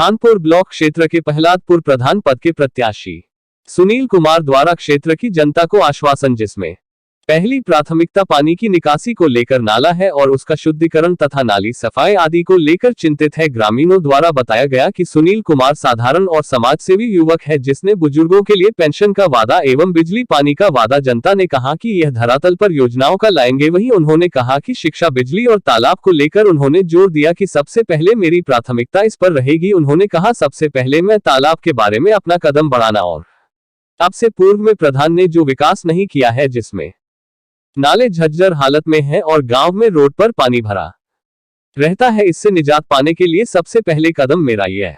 Khanpur block क्षेत्र के प्रहलादपुर प्रधान पद के प्रत्याशी सुनील कुमार द्वारा क्षेत्र की जनता को आश्वासन, जिसमें पहली प्राथमिकता पानी की निकासी को लेकर नाला है और उसका शुद्धिकरण तथा नाली सफाई आदि को लेकर चिंतित है। ग्रामीणों द्वारा बताया गया कि सुनील कुमार साधारण और समाजसेवी युवक है, जिसने बुजुर्गों के लिए पेंशन का वादा एवं बिजली पानी का वादा। जनता ने कहा कि यह धरातल पर योजनाओं का लाएंगे। वहीं उन्होंने कहा कि शिक्षा, बिजली और तालाब को लेकर उन्होंने जोर दिया कि सबसे पहले मेरी प्राथमिकता इस पर रहेगी। उन्होंने कहा, सबसे पहले मैं तालाब के बारे में अपना कदम बढ़ाना और अब से पूर्व में प्रधान ने जो विकास नहीं किया है, जिसमें नाले झज्जर हालत में हैं और गांव में रोड पर पानी भरा रहता है, इससे निजात पाने के लिए सबसे पहले कदम मेरा यह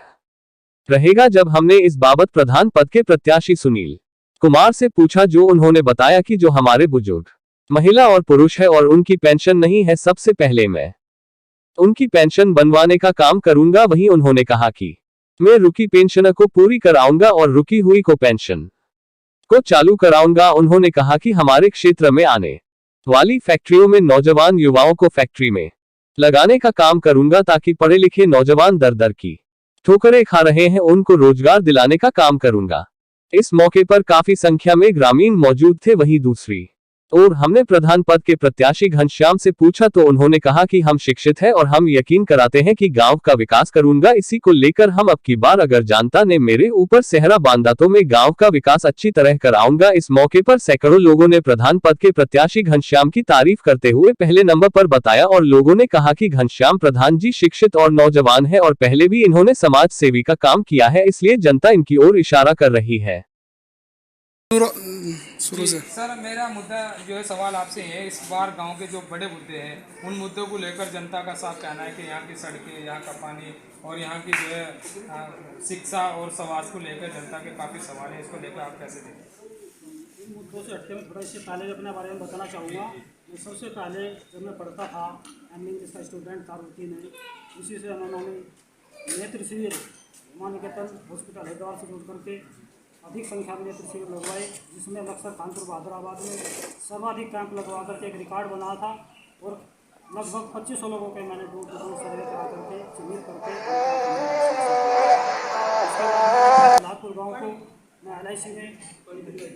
रहेगा। जब हमने इस बाबत प्रधान पद के प्रत्याशी सुनील कुमार से पूछा, जो उन्होंने बताया कि जो हमारे बुजुर्ग महिला और पुरुष है और उनकी पेंशन नहीं है, सबसे पहले मैं उनकी पेंशन बनवाने का काम करूंगा। वहीं उन्होंने कहा कि मैं रुकी पेंशन को पूरी कराऊंगा और रुकी हुई को पेंशन को चालू कराऊंगा। उन्होंने कहा कि हमारे क्षेत्र में आने वाली फैक्ट्रियों में नौजवान युवाओं को फैक्ट्री में लगाने का काम करूंगा, ताकि पढ़े लिखे नौजवान दर दर की ठोकरें खा रहे हैं, उनको रोजगार दिलाने का काम करूंगा। इस मौके पर काफी संख्या में ग्रामीण मौजूद थे। वहीं दूसरी और हमने प्रधान पद के प्रत्याशी घनश्याम से पूछा, तो उन्होंने कहा कि हम शिक्षित हैं और हम यकीन कराते हैं कि गांव का विकास करूंगा। इसी को लेकर हम अब की बार अगर जनता ने मेरे ऊपर सेहरा बांधा तो मैं गांव का विकास अच्छी तरह कराऊंगा। इस मौके पर सैकड़ों लोगों ने प्रधान पद के प्रत्याशी घनश्याम की तारीफ करते हुए पहले नंबर पर बताया और लोगों ने कहा कि घनश्याम प्रधान जी शिक्षित और नौजवान है और पहले भी इन्होंने समाज सेवी का काम किया है, इसलिए जनता इनकी ओर इशारा कर रही है। शुरू से सर, मेरा मुद्दा जो है सवाल आपसे है, इस बार गांव के जो बड़े मुद्दे हैं उन मुद्दों को लेकर जनता का साफ कहना है कि यहाँ की सड़कें, यहाँ का पानी और यहाँ की जो है शिक्षा और समाज को लेकर जनता के काफ़ी सवाल हैं। इसको लेकर आप कैसे देखें? इन मुद्दों से हटके मैं थोड़ा इससे पहले अपने बारे में बताना चाहूँगा। मैं सबसे पहले जब मैं पढ़ता था, इंग्लिश का स्टूडेंट था रुचि में, उसी से उन्होंने नेत्र शिविर मानिकेतन हॉस्पिटल हैदराबाद से जुड़ करके अधिक संख्या में नेत्र शिविर लगवाए, जिसमें अक्सर कानपुर बहादुराबाद में सर्वाधिक कैंप लगवा करके एक रिकॉर्ड बना था और लगभग 2500 लोगों के मैंने दूर दूर सर्वे करा करके शिविर करके लाखपुर गाँव को मैं LIC में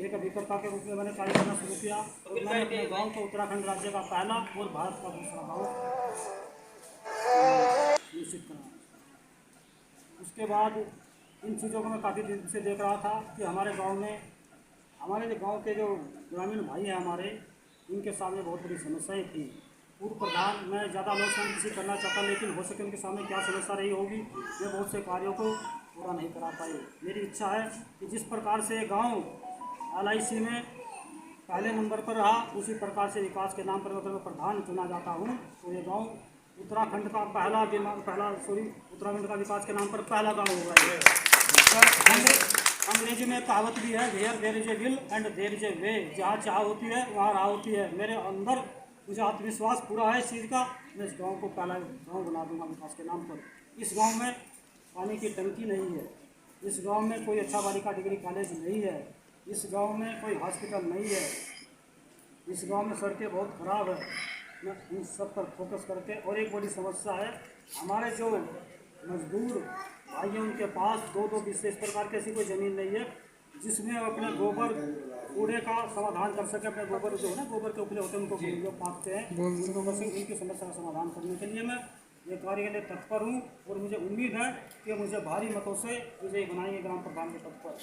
एक अभिकर्ता के रूप में मैंने कार्य करना शुरू किया और मैंने अपने गाँव को उत्तराखंड राज्य का पहला और भारत का दूसरा गाँव निश्चित करा। उसके बाद इन चीज़ों को मैं काफ़ी दिन से देख रहा था कि हमारे गांव में हमारे गांव के जो ग्रामीण भाई हैं हमारे, इनके सामने बहुत बड़ी समस्याएं थी। पूर्व प्रधान, मैं ज़्यादा आलोचना किसी करना चाहता, लेकिन हो सके उनके सामने क्या समस्या रही होगी, मैं बहुत से कार्यों को पूरा नहीं करा पाए। मेरी इच्छा है कि जिस प्रकार से गाँव LIC में पहले नंबर पर रहा, उसी प्रकार से विकास के नाम पर अगर मैं प्रधान चुना जाता हूँ तो ये गाँव उत्तराखंड का उत्तराखंड का विकास के नाम पर पहला गाँव होगा। अंग्रेजी में कहावत भी है, where there is a will and there is a way, जहाँ चाह होती है वहाँ राह होती है। मेरे अंदर मुझे आत्मविश्वास पूरा है इस चीज़ का। मैं इस गांव को पहला गांव बना दूंगा विकास के नाम पर। इस गांव में पानी की टंकी नहीं है, इस गांव में कोई अच्छा बालिका डिग्री कॉलेज नहीं है, इस गांव में कोई हॉस्पिटल नहीं है, इस गांव में सड़कें बहुत ख़राब है। मैं इन सब पर फोकस करके, और एक बड़ी समस्या है, हमारे जो मजदूर भाई हैं उनके पास दो विशेष प्रकार की ऐसी कोई ज़मीन नहीं है जिसमें अपने गोबर कूड़े का समाधान कर सके। अपने गोबर जो है ना, गोबर के उपले होते हैं उनको जो पाते हैं, उनको बस इनकी समस्या का समाधान करने के लिए मैं ये कार्य के लिए तत्पर हूँ और मुझे उम्मीद है कि मुझे भारी मतों से विजयी बनाएंगे ग्राम प्रधान के पद पर।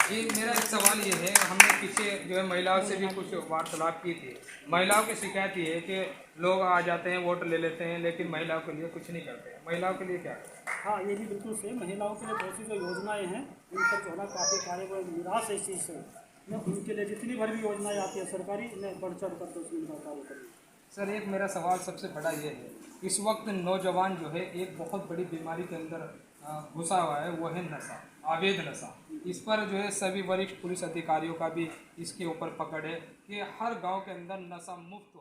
जी, मेरा एक सवाल ये है, हमने पीछे जो है महिलाओं से भी कुछ वार्तालाप की थी। महिलाओं की शिकायत ये है कि लोग आ जाते हैं, वोट ले लेते हैं, लेकिन महिलाओं के लिए कुछ नहीं करते हैं। महिलाओं के लिए क्या? हाँ, ये भी बिल्कुल सही। महिलाओं के लिए बहुत सी जो योजनाएँ हैं उन पर जो है ना काफ़ी कार्य निराश है इस चीज़ से। मैं उनके लिए जितनी भर भी योजनाएँ आती है सरकारी, मैं बढ़ चढ़ कर उसमें कार्य करूँगा। सर, एक मेरा सवाल सबसे बड़ा ये है, इस वक्त नौजवान जो है एक बहुत बड़ी बीमारी के अंदर घुसा हुआ है, वो है नशा, अवैध नशा। इस पर जो है सभी वरिष्ठ पुलिस अधिकारियों का भी इसके ऊपर पकड़ है कि हर गांव के अंदर नशा मुक्त